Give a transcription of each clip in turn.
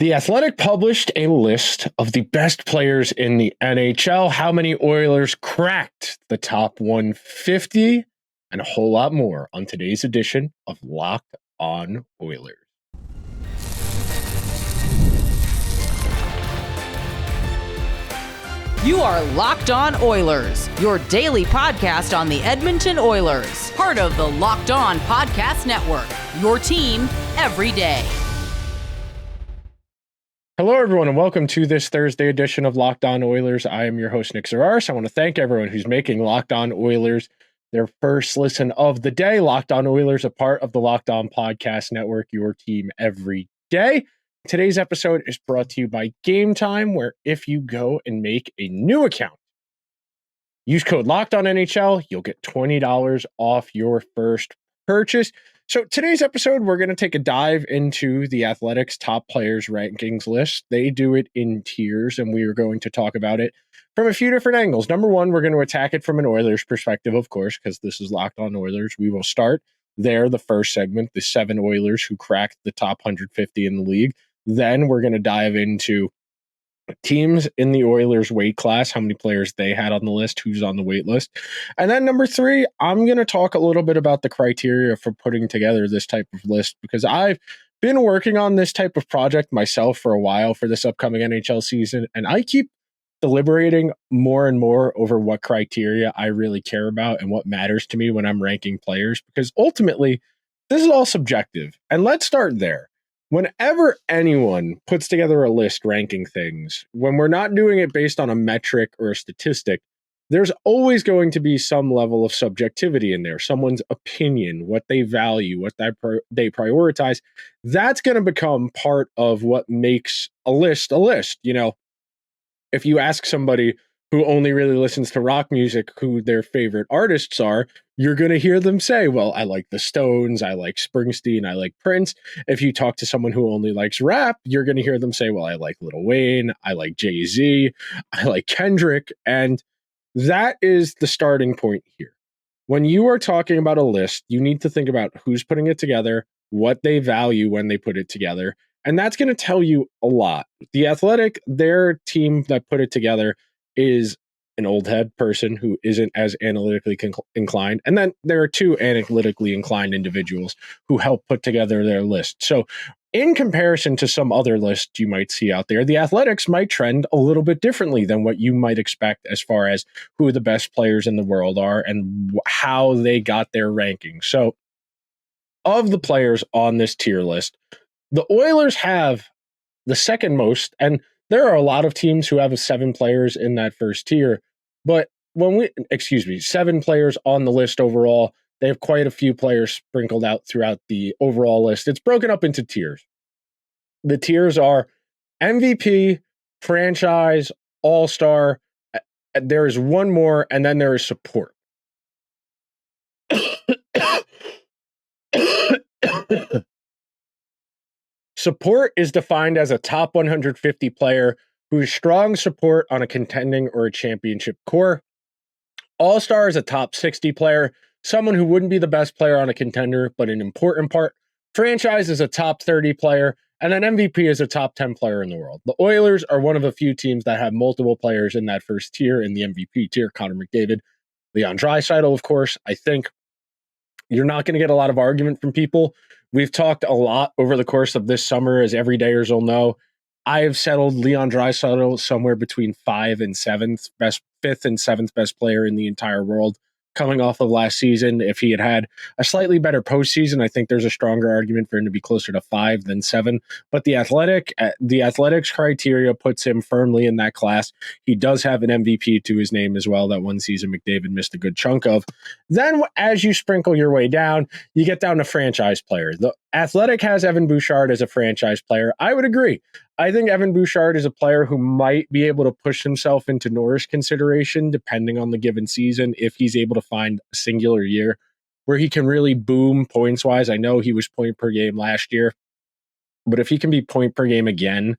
The Athletic published a list of the best players in the NHL, how many Oilers cracked the top 150, and a whole lot more on today's edition of Locked On Oilers. You are Locked On Oilers, your daily podcast on the Edmonton Oilers, part of the Locked On Podcast Network, your team every day. Hello, everyone, and welcome to this Thursday edition of Locked On Oilers. I am your host, Nick Zararis. I want to thank everyone who's making Locked On Oilers their first listen of the day. Locked On Oilers, a part of the Locked On Podcast Network, your team every day. Today's episode is brought to you by Gametime, where if you go and make a new account, use code LOCKEDONNHL, you'll get $20 off your first purchase. So today's episode, we're going to take a dive into the Athletics top players rankings list. They do it in tiers, and we are going to talk about it from a few different angles. Number one, we're going to attack it from an Oilers perspective, of course, because this is Locked On Oilers. We will start there, the first segment, the 7 Oilers who cracked the top 150 in the league. Then we're going to dive into teams in the Oilers weight class, how many players they had on the list, who's on the wait list. And then number 3, I'm going to talk a little bit about the criteria for putting together this type of list, because I've been working on this type of project myself for a while for this upcoming NHL season, and I keep deliberating more and more over what criteria I really care about and what matters to me when I'm ranking players, because ultimately this is all subjective. And let's start there. Whenever anyone puts together a list ranking things, when we're not doing it based on a metric or a statistic, there's always going to be some level of subjectivity in there, someone's opinion, what they value, what they prioritize. That's going to become part of what makes a list a list. You know, if you ask somebody who only really listens to rock music who their favorite artists are, you're going to hear them say, well, I like the Stones, I like Springsteen, I like Prince. If you talk to someone who only likes rap, you're going to hear them say, well, I like Lil Wayne, I like Jay-Z, I like Kendrick. And that is the starting point here. When you are talking about a list, you need to think about who's putting it together, what they value when they put it together. And that's going to tell you a lot. The Athletic, their team that put it together, is an old head person who isn't as analytically inclined. And then there are 2 analytically inclined individuals who help put together their list. So in comparison to some other lists you might see out there, the Athletics might trend a little bit differently than what you might expect as far as who the best players in the world are and how they got their rankings. So of the players on this tier list, the Oilers have the second most, and there are a lot of teams who have 7 players in that first tier, but 7 players on the list overall. They have quite a few players sprinkled out throughout the overall list. It's broken up into tiers. The tiers are MVP, franchise, all-star. There is one more, and then there is support. Support is defined as a top 150 player who is strong support on a contending or a championship core. All-star is a top 60 player, someone who wouldn't be the best player on a contender, but an important part. Franchise is a top 30 player, and then MVP is a top 10 player in the world. The Oilers are one of a few teams that have multiple players in that first tier, in the MVP tier. Connor McDavid, Leon Draisaitl, of course. I think you're not going to get a lot of argument from people. We've talked a lot over the course of this summer, as everydayers will know. I have settled Leon Draisaitl somewhere between 5th and 7th best player in the entire world. Coming off of last season, if he had had a slightly better postseason, I think there's a stronger argument for him to be closer to 5 than 7. But the Athletics criteria puts him firmly in that class. He does have an MVP to his name as well. That one season McDavid missed a good chunk of. Then, as you sprinkle your way down, you get down to franchise player. The Athletic has Evan Bouchard as a franchise player. I would agree. I think Evan Bouchard is a player who might be able to push himself into Norris consideration depending on the given season if he's able to find a singular year where he can really boom points-wise. I know he was point per game last year, but if he can be point per game again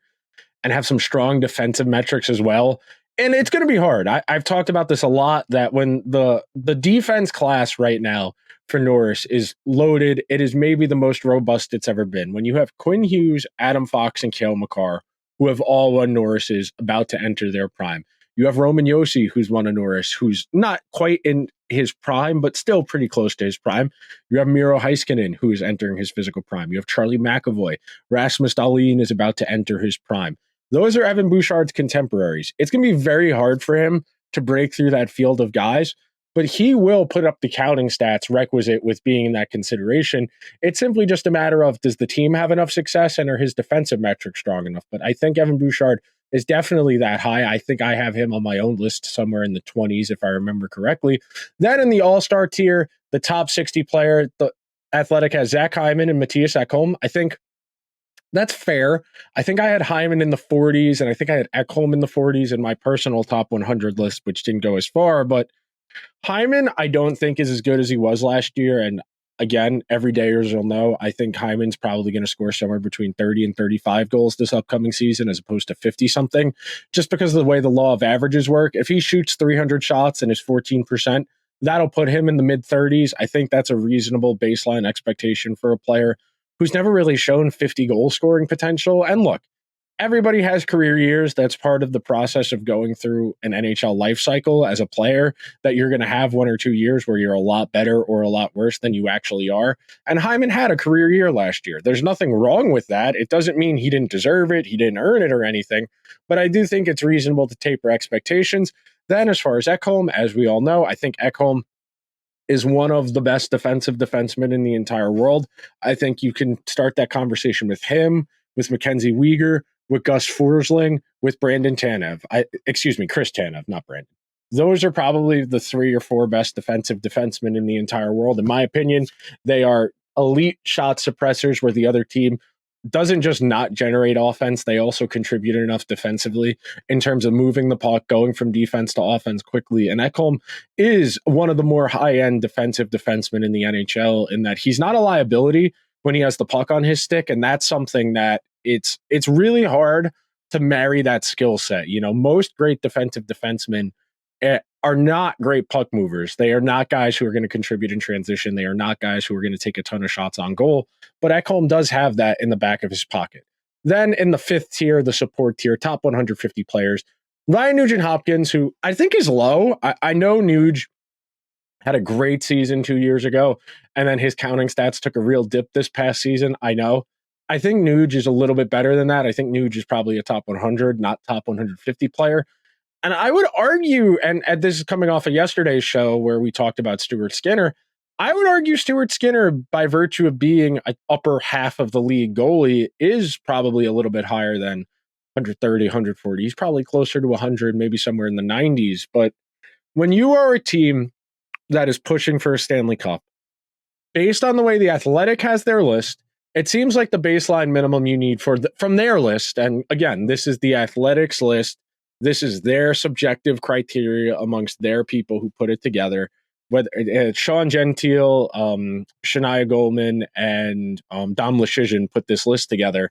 and have some strong defensive metrics as well, And it's going to be hard. I've talked about this a lot, that when the defense class right now for Norris is loaded, it is maybe the most robust it's ever been. When you have Quinn Hughes, Adam Fox, and Cale Makar, who have all won Norris's, about to enter their prime. You have Roman Josi, who's won a Norris, who's not quite in his prime, but still pretty close to his prime. You have Miro Heiskanen, who is entering his physical prime. You have Charlie McAvoy. Rasmus Dahlin is about to enter his prime. Those are Evan Bouchard's contemporaries. It's going to be very hard for him to break through that field of guys, but he will put up the counting stats requisite with being in that consideration. It's simply just a matter of, does the team have enough success and are his defensive metrics strong enough? But I think Evan Bouchard is definitely that high. I think I have him on my own list somewhere in the 20s, if I remember correctly. Then in the all-star tier, the top 60 player, the Athletic has Zach Hyman and Matthias Ekholm. I think that's fair. I think I had Hyman in the 40s, and I think I had Ekholm in the 40s in my personal top 100 list, which didn't go as far. But Hyman, I don't think is as good as he was last year. And again, everydayers will know, I think Hyman's probably going to score somewhere between 30 and 35 goals this upcoming season, as opposed to 50-something, just because of the way the law of averages work. If he shoots 300 shots and is 14%, that'll put him in the mid-30s. I think that's a reasonable baseline expectation for a player who's never really shown 50 goal scoring potential. And look, everybody has career years. That's part of the process of going through an NHL life cycle as a player, that you're going to have 1 or 2 years where you're a lot better or a lot worse than you actually are. And Hyman had a career year last year. There's nothing wrong with that. It doesn't mean he didn't deserve it, he didn't earn it or anything, but I do think it's reasonable to taper expectations. Then as far as Ekholm, as we all know, I think Ekholm is one of the best defensive defensemen in the entire world. I think you can start that conversation with him, with Mackenzie Weegar, with Gus Forsling, with Brandon Tanev. Chris Tanev, not Brandon. Those are probably the 3 or 4 best defensive defensemen in the entire world. In my opinion, they are elite shot suppressors where the other team doesn't just not generate offense, they also contribute enough defensively in terms of moving the puck, going from defense to offense quickly. And Ekholm is one of the more high-end defensive defensemen in the NHL, in that he's not a liability when he has the puck on his stick, and that's something that it's really hard to marry that skill set. You know, most great defensive defensemen are not great puck movers. They are not guys who are going to contribute in transition. They are not guys who are going to take a ton of shots on goal. But Ekholm does have that in the back of his pocket. Then in the 5th tier, the support tier, top 150 players, Ryan Nugent-Hopkins, who I think is low. I know Nuge had a great season 2 years ago, and then his counting stats took a real dip this past season. I know. I think Nuge is a little bit better than that. I think Nuge is probably a top 100, not top 150 player. And I would argue, and this is coming off of yesterday's show where we talked about Stuart Skinner, I would argue Stuart Skinner, by virtue of being an upper half of the league goalie, is probably a little bit higher than 130, 140. He's probably closer to 100, maybe somewhere in the 90s. But when you are a team that is pushing for a Stanley Cup, based on the way the Athletic has their list, it seems like the baseline minimum you need from their list, and again, this is the Athletics list, this is their subjective criteria amongst their people who put it together. Whether it's Sean Gentile, Shania Goldman, and Dom Luszczyszyn put this list together.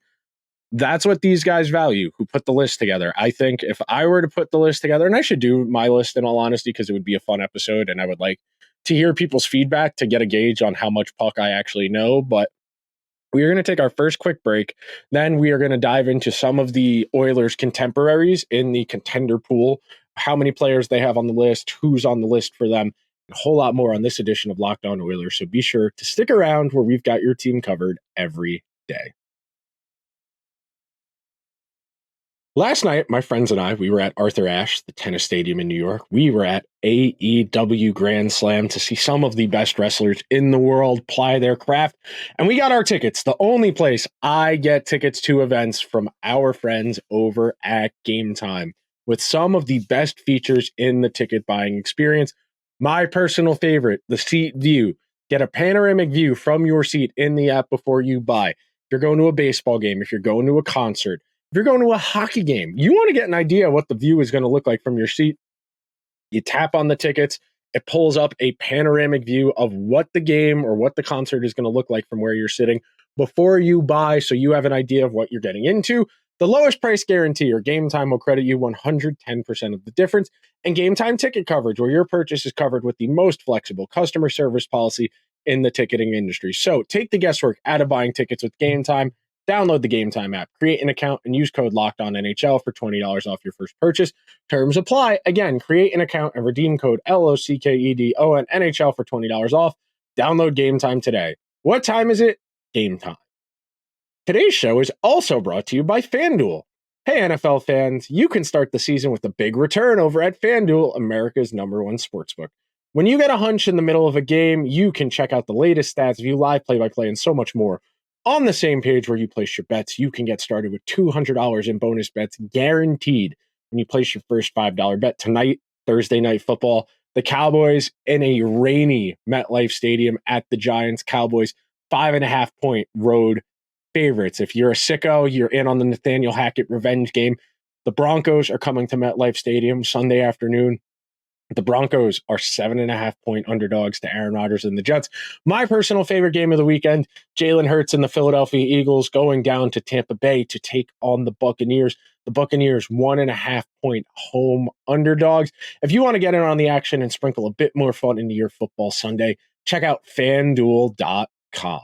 That's what these guys value, who put the list together. I think if I were to put the list together, and I should do my list in all honesty, because it would be a fun episode, and I would like to hear people's feedback to get a gauge on how much puck I actually know. But we are going to take our first quick break. Then we are going to dive into some of the Oilers' contemporaries in the contender pool, how many players they have on the list, who's on the list for them, and a whole lot more on this edition of Locked On Oilers. So be sure to stick around, where we've got your team covered every day. Last night, my friends and I, we were at Arthur Ashe, the tennis stadium in New York. We were at AEW Grand Slam to see some of the best wrestlers in the world ply their craft. And we got our tickets, the only place I get tickets to events, from our friends over at Gametime, with some of the best features in the ticket buying experience. My personal favorite, the seat view. Get a panoramic view from your seat in the app before you buy. If you're going to a baseball game, if you're going to a concert, if you're going to a hockey game, you want to get an idea of what the view is going to look like from your seat. You tap on the tickets, it pulls up a panoramic view of what the game or what the concert is going to look like from where you're sitting before you buy, so you have an idea of what you're getting into. The lowest price guarantee or Gametime will credit you 110% of the difference, and Gametime ticket coverage, where your purchase is covered with the most flexible customer service policy in the ticketing industry. So take the guesswork out of buying tickets with Gametime. Download the Gametime app, create an account, and use code LOCKEDONNHL for $20 off your first purchase. Terms apply. Again, create an account and redeem code LOCKEDONNHL for $20 off. Download Gametime today. What time is it? Gametime. Today's show is also brought to you by FanDuel. Hey, NFL fans, you can start the season with a big return over at FanDuel, America's #1 sportsbook. When you get a hunch in the middle of a game, you can check out the latest stats, view live play-by-play, and so much more. On the same page where you place your bets, you can get started with $200 in bonus bets guaranteed when you place your first $5 bet tonight, Thursday Night Football. The Cowboys in a rainy MetLife Stadium at the Giants. Cowboys 5.5-point road favorites. If you're a sicko, you're in on the Nathaniel Hackett revenge game. The Broncos are coming to MetLife Stadium Sunday afternoon. The Broncos are 7.5-point underdogs to Aaron Rodgers and the Jets. My personal favorite game of the weekend, Jalen Hurts and the Philadelphia Eagles going down to Tampa Bay to take on the Buccaneers. The Buccaneers 1.5-point home underdogs. If you want to get in on the action and sprinkle a bit more fun into your football Sunday, check out FanDuel.com.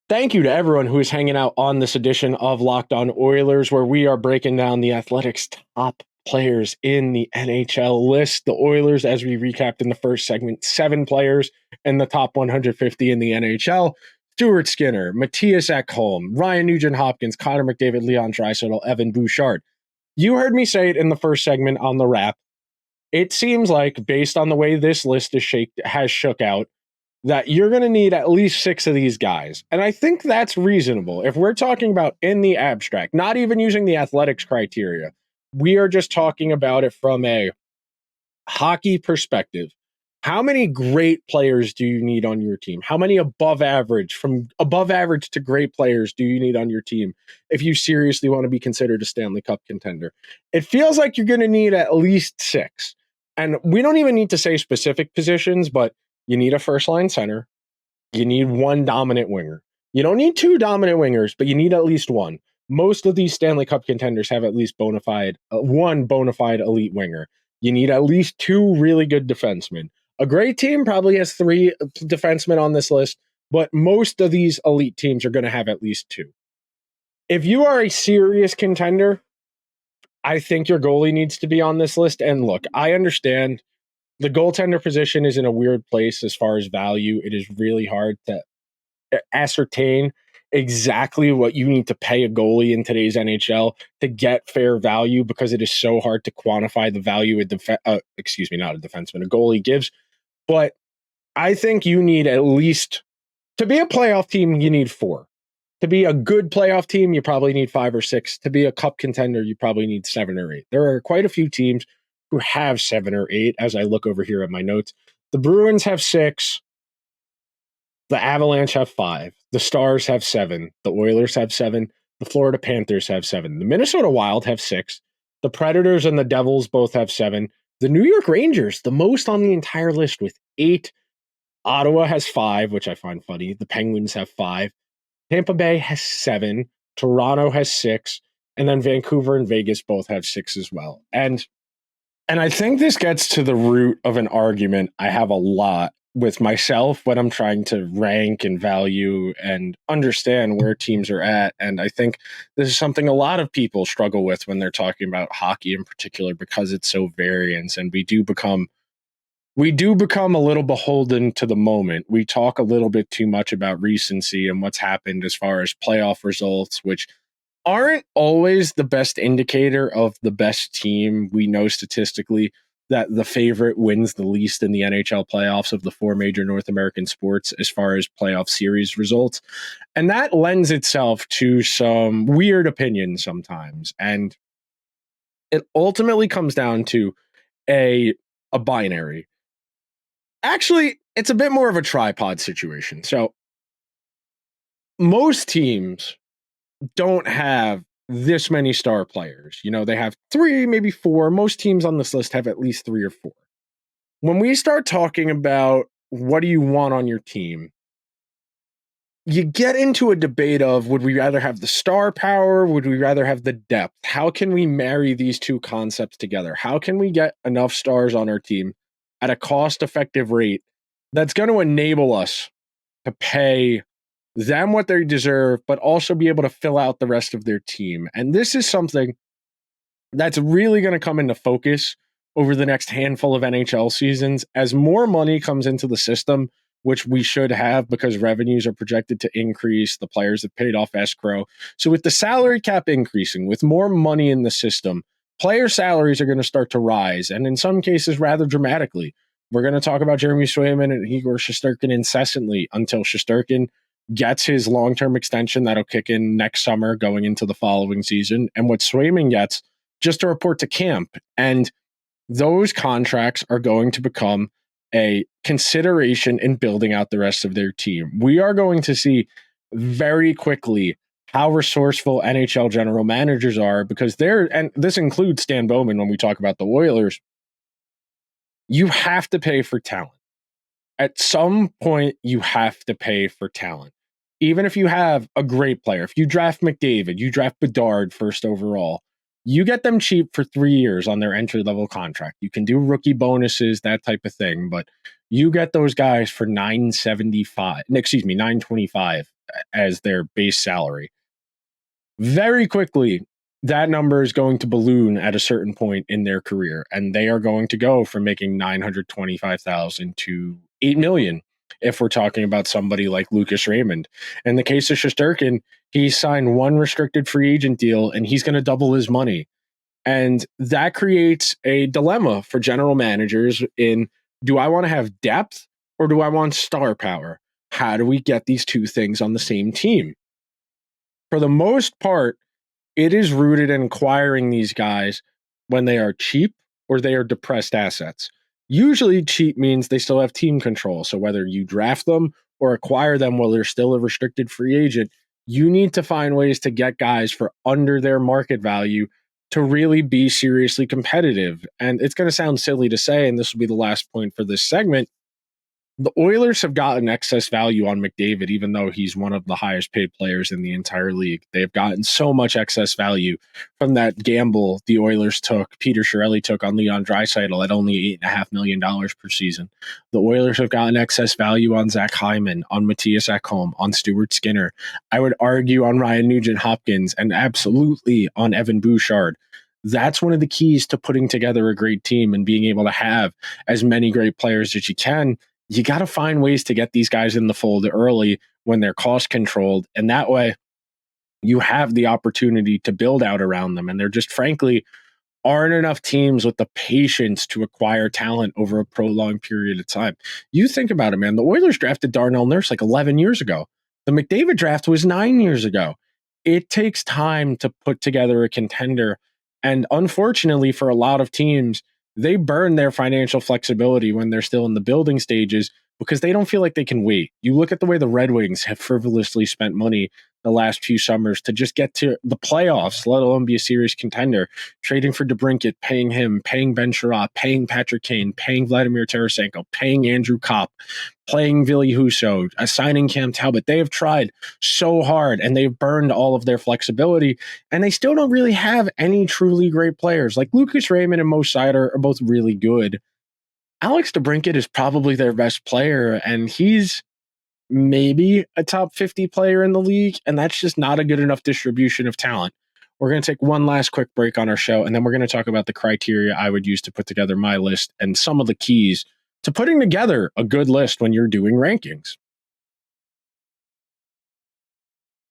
Thank you to everyone who is hanging out on this edition of Locked On Oilers, where we are breaking down the Athletics' top players in the NHL list. The Oilers, as we recapped in the first segment, 7 players in the top 150 in the NHL. Stuart Skinner, Matthias Ekholm, Ryan Nugent-Hopkins, Connor McDavid, Leon Draisaitl, Evan Bouchard. You heard me say it in the first segment on the wrap. It seems like, based on the way this list has shook out, that you're going to need at least 6 of these guys. And I think that's reasonable. If we're talking about in the abstract, not even using the athletics criteria, we are just talking about it from a hockey perspective. How many great players do you need on your team? How many from above average to great players do you need on your team if you seriously want to be considered a Stanley Cup contender? It feels like you're going to need at least 6. And we don't even need to say specific positions, but you need a first-line center. You need 1 dominant winger. You don't need 2 dominant wingers, but you need at least 1. Most of these Stanley Cup contenders have at least one bona fide elite winger. You need at least 2 really good defensemen. A great team probably has 3 defensemen on this list, but most of these elite teams are going to have at least 2. If you are a serious contender, I think your goalie needs to be on this list. And look, I understand the goaltender position is in a weird place as far as value. It is really hard to ascertain exactly what you need to pay a goalie in today's NHL to get fair value, because it is so hard to quantify the value a goalie gives. But I think you need at least, to be a playoff team, you need 4. To be a good playoff team, you probably need 5 or 6. To be a cup contender, you probably need 7 or 8. There are quite a few teams who have 7 or 8 as I look over here at my notes. The Bruins have 6. The Avalanche have 5. The Stars have 7. The Oilers have 7. The Florida Panthers have 7. The Minnesota Wild have 6. The Predators and the Devils both have 7. The New York Rangers, the most on the entire list, with 8. Ottawa has 5, which I find funny. The Penguins have 5. Tampa Bay has 7. Toronto has 6. And then Vancouver and Vegas both have 6 as well. And I think this gets to the root of an argument I have a lot with myself when I'm trying to rank and value and understand where teams are at. And I think this is something a lot of people struggle with when they're talking about hockey in particular, because it's so variance, and we do become a little beholden to the moment. We talk a little bit too much about recency and what's happened as far as playoff results, which aren't always the best indicator of the best team. We know statistically that the favorite wins the least in the NHL playoffs of the 4 major North American sports as far as playoff series results. And that lends itself to some weird opinions sometimes. And it ultimately comes down to a binary. Actually, it's a bit more of a tripod situation. So most teams don't have this many star players. You know, they have 3, maybe 4. Most teams on this list have at least 3 or 4. When we start talking about what do you want on your team, you get into a debate of, would we rather have the star power? Would we rather have the depth? How can we marry these two concepts together? How can we get enough stars on our team at a cost-effective rate that's going to enable us to pay them what they deserve, but also be able to fill out the rest of their team? And this is something that's really going to come into focus over the next handful of NHL seasons as more money comes into the system, which we should have because revenues are projected to increase. The players have paid off escrow. So with the salary cap increasing, with more money in the system, player salaries are going to start to rise, and in some cases rather dramatically. We're going to talk about Jeremy Swayman and Igor Shesterkin incessantly until Shesterkin gets his long-term extension that'll kick in next summer going into the following season, and what Swayman gets just to report to camp. And those contracts are going to become a consideration in building out the rest of their team. We are going to see very quickly how resourceful NHL general managers are, because and this includes Stan Bowman when we talk about the Oilers, you have to pay for talent. At some point, you have to pay for talent. Even if you have a great player, if you draft McDavid, you draft Bedard first overall, you get them cheap for 3 years on their entry-level contract. You can do rookie bonuses, that type of thing, but you get those guys for $925 as their base salary. Very quickly, that number is going to balloon at a certain point in their career, and they are going to go from making $925,000 to $8 million. If we're talking about somebody like Lucas Raymond. In the case of Shesterkin, he signed one restricted free agent deal and he's going to double his money. And that creates a dilemma for general managers in, do I want to have depth or do I want star power? How do we get these two things on the same team? For the most part, it is rooted in acquiring these guys when they are cheap or they are depressed assets. Usually cheap means they still have team control. So whether you draft them or acquire them while they're still a restricted free agent, you need to find ways to get guys for under their market value to really be seriously competitive. And it's going to sound silly to say, and this will be the last point for this segment, the Oilers have gotten excess value on McDavid, even though he's one of the highest paid players in the entire league. They've gotten so much excess value from that gamble the Oilers took, Peter Chiarelli took on Leon Draisaitl at only $8.5 million per season. The Oilers have gotten excess value on Zach Hyman, on Matthias Ekholm, on Stuart Skinner. I would argue on Ryan Nugent-Hopkins, and absolutely on Evan Bouchard. That's one of the keys to putting together a great team and being able to have as many great players as you can. You got to find ways to get these guys in the fold early when they're cost controlled. And that way you have the opportunity to build out around them. And there just frankly aren't enough teams with the patience to acquire talent over a prolonged period of time. You think about it, man. The Oilers drafted Darnell Nurse like 11 years ago. The McDavid draft was 9 years ago. It takes time to put together a contender. And unfortunately for a lot of teams, they burn their financial flexibility when they're still in the building stages because they don't feel like they can wait. You look at the way the Red Wings have frivolously spent money the last few summers to just get to the playoffs, let alone be a serious contender, trading for DeBrincat, paying him, paying Ben Sherratt, paying Patrick Kane, paying Vladimir Tarasenko, paying Andrew Kopp, playing Ville Husso, assigning Cam Talbot. They have tried so hard and they've burned all of their flexibility, and they still don't really have any truly great players. Like Lucas Raymond and Mo Seider are both really good. Alex DeBrincat is probably their best player, and he's maybe a top 50 player in the league, and that's just not a good enough distribution of talent. We're going to take one last quick break on our show, and then we're going to talk about the criteria I would use to put together my list and some of the keys to putting together a good list when you're doing rankings.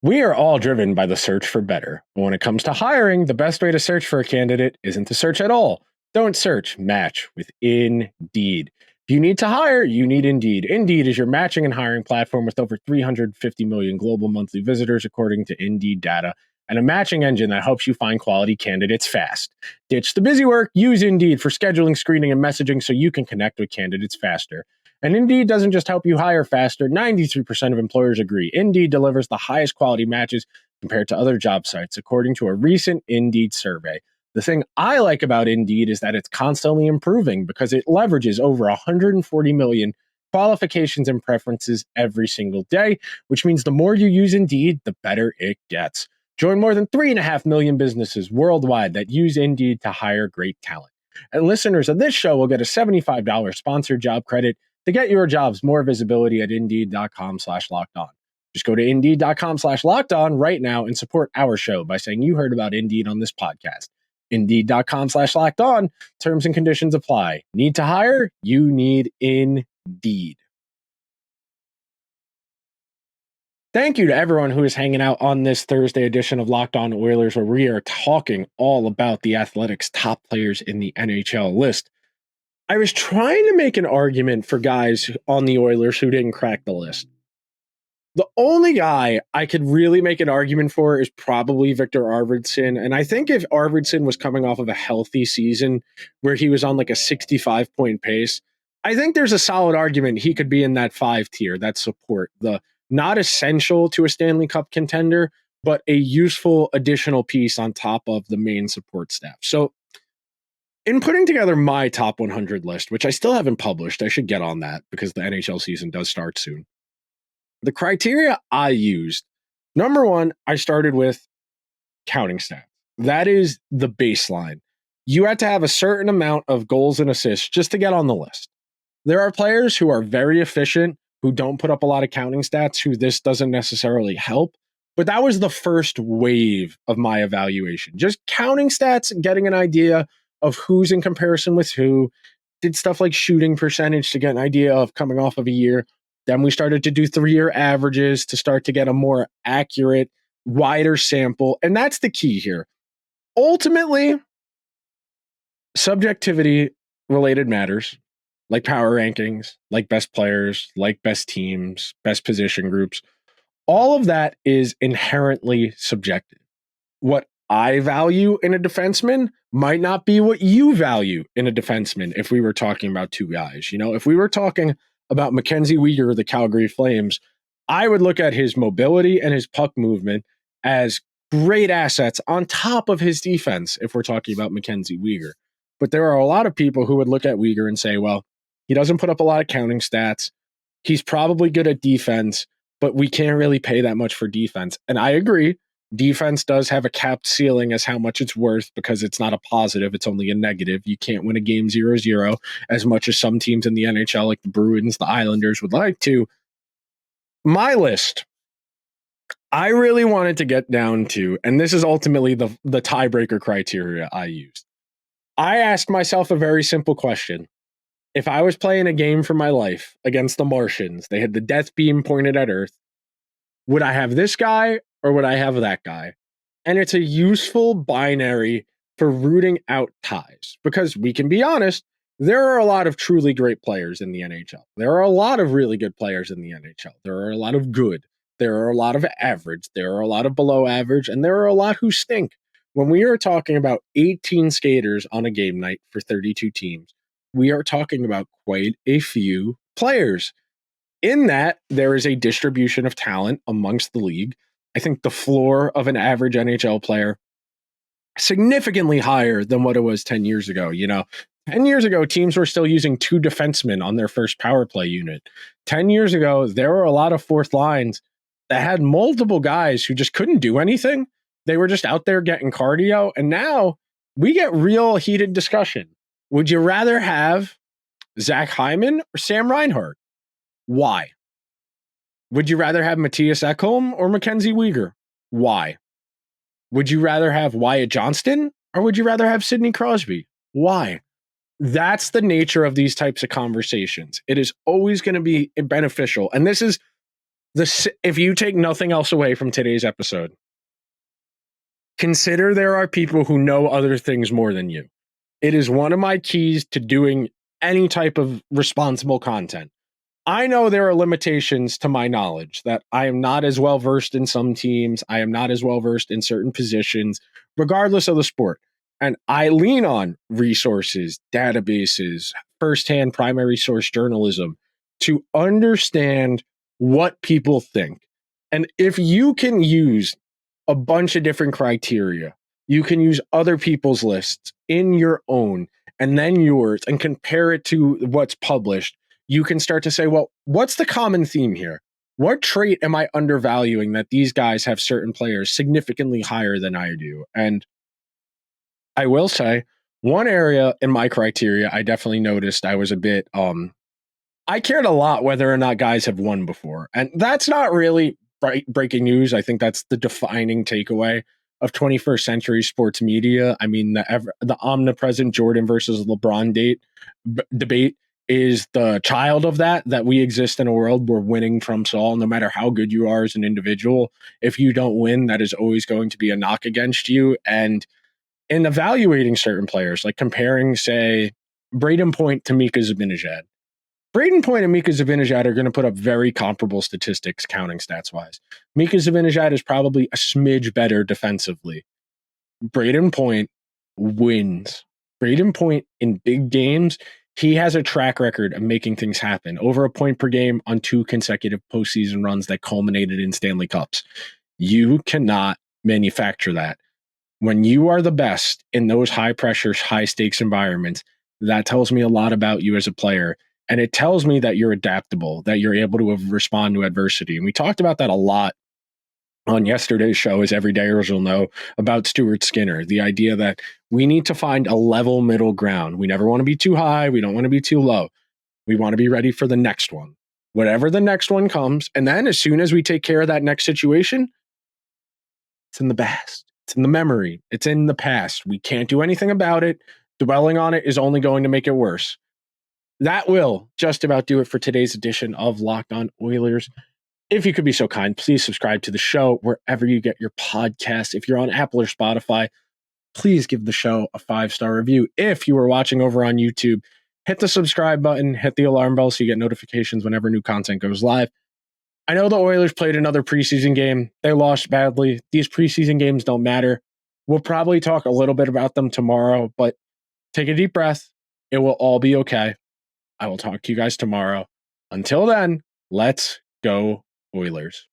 We are all driven by the search for better. But when it comes to hiring, the best way to search for a candidate isn't to search at all. Don't search, match with Indeed. If you need to hire, you need Indeed. Indeed is your matching and hiring platform with over 350 million global monthly visitors, according to Indeed data, and a matching engine that helps you find quality candidates fast. Ditch the busy work. Use Indeed for scheduling, screening, and messaging so you can connect with candidates faster. And Indeed doesn't just help you hire faster. 93% of employers agree. Indeed delivers the highest quality matches compared to other job sites, according to a recent Indeed survey. The thing I like about Indeed is that it's constantly improving because it leverages over 140 million qualifications and preferences every single day, which means the more you use Indeed, the better it gets. Join more than 3.5 million businesses worldwide that use Indeed to hire great talent. And listeners of this show will get a $75 sponsored job credit to get your jobs more visibility at Indeed.com/lockedon. Just go to Indeed.com/lockedon right now and support our show by saying you heard about Indeed on this podcast. Indeed.com/lockedon. Terms and conditions apply. Need to hire? You need Indeed. Thank you to everyone who is hanging out on this Thursday edition of Locked On Oilers, where we are talking all about the Athletics' top players in the NHL list. I was trying to make an argument for guys on the Oilers who didn't crack the list. The only guy I could really make an argument for is probably Victor Arvidsson. And I think if Arvidsson was coming off of a healthy season where he was on like a 65-point pace, I think there's a solid argument he could be in that 5 tier, that support, the not essential to a Stanley Cup contender, but a useful additional piece on top of the main support staff. So in putting together my top 100 list, which I still haven't published, I should get on that because the NHL season does start soon. The criteria I used, number one, I started with counting stats. That is the baseline. You had to have a certain amount of goals and assists just to get on the list. There are players who are very efficient, who don't put up a lot of counting stats, who this doesn't necessarily help. But that was the first wave of my evaluation. Just counting stats and getting an idea of who's in comparison with who. Did stuff like shooting percentage to get an idea of coming off of a year. Then we started to do 3-year averages to start to get a more accurate, wider sample. And that's the key here. Ultimately, subjectivity related matters, like power rankings, like best players, like best teams, best position groups. All of that is inherently subjective. What I value in a defenseman might not be what you value in a defenseman if we were talking about 2 guys. You know, if we were talking about Mackenzie Weegar of the Calgary Flames, I would look at his mobility and his puck movement as great assets on top of his defense if we're talking about Mackenzie Weegar. But there are a lot of people who would look at Weegar and say, well, he doesn't put up a lot of counting stats. He's probably good at defense, but we can't really pay that much for defense. And I agree. Defense does have a capped ceiling as how much it's worth because it's not a positive. It's only a negative. You can't win a game 0-0 as much as some teams in the NHL, like the Bruins, the Islanders, would like to. My list, I really wanted to get down to, and this is ultimately the tiebreaker criteria I used. I asked myself a very simple question. If I was playing a game for my life against the Martians, they had the death beam pointed at Earth, would I have this guy or would I have that guy? And it's a useful binary for rooting out ties because we can be honest, there are a lot of truly great players in the NHL. There are a lot of really good players in the NHL. There are a lot of good. There are a lot of average. There are a lot of below average. And there are a lot who stink. When we are talking about 18 skaters on a game night for 32 teams, we are talking about quite a few players. In that, there is a distribution of talent amongst the league. I think the floor of an average NHL player significantly higher than what it was 10 years ago. You know, 10 years ago, teams were still using 2 defensemen on their first power play unit. 10 years ago, there were a lot of fourth lines that had multiple guys who just couldn't do anything. They were just out there getting cardio. And now we get real heated discussion. Would you rather have Zach Hyman or Sam Reinhart? Why? Would you rather have Matthias Ekholm or Mackenzie Weegar? Why? Would you rather have Wyatt Johnston or would you rather have Sidney Crosby? Why? That's the nature of these types of conversations. It is always going to be beneficial. And this is if you take nothing else away from today's episode, consider there are people who know other things more than you. It is one of my keys to doing any type of responsible content. I know there are limitations to my knowledge, that I am not as well versed in some teams. I am not as well versed in certain positions, regardless of the sport. And I lean on resources, databases, firsthand primary source journalism to understand what people think. And if you can use a bunch of different criteria, you can use other people's lists in your own and then yours and compare it to what's published. you can start to say, well, what's the common theme here? What trait am I undervaluing that these guys have certain players significantly higher than I do? And I will say, one area in my criteria, I definitely noticed I was a bit, I cared a lot whether or not guys have won before. And that's not really breaking news. I think that's the defining takeaway of 21st century sports media. I mean, the omnipresent Jordan versus LeBron debate is the child of that we exist in a world where winning trumps all. No matter how good you are as an individual, if you don't win, that is always going to be a knock against you. And in evaluating certain players, like comparing, say, Braden Point to Mika Zibanejad, Braden Point and Mika Zibanejad are going to put up very comparable statistics, counting stats wise. Mika Zibanejad is probably a smidge better defensively. Braden Point wins. Braden Point in big games, he has a track record of making things happen. Over a point per game on 2 consecutive postseason runs that culminated in Stanley Cups. You cannot manufacture that. When you are the best in those high pressure, high stakes environments, that tells me a lot about you as a player. And it tells me that you're adaptable, that you're able to respond to adversity. And we talked about that a lot on yesterday's show, as everydayers will know, about Stuart Skinner. The idea that we need to find a level middle ground. We never want to be too high. We don't want to be too low. We want to be ready for the next one, whatever the next one comes. And then as soon as we take care of that next situation, it's in the past. It's in the memory. It's in the past. We can't do anything about it. Dwelling on it is only going to make it worse. That will just about do it for today's edition of Locked On Oilers. If you could be so kind, please subscribe to the show wherever you get your podcasts. If you're on Apple or Spotify, please give the show a 5-star review. If you are watching over on YouTube, hit the subscribe button, hit the alarm bell so you get notifications whenever new content goes live. I know the Oilers played another preseason game. They lost badly. These preseason games don't matter. We'll probably talk a little bit about them tomorrow, but take a deep breath. It will all be okay. I will talk to you guys tomorrow. Until then, let's go Oilers.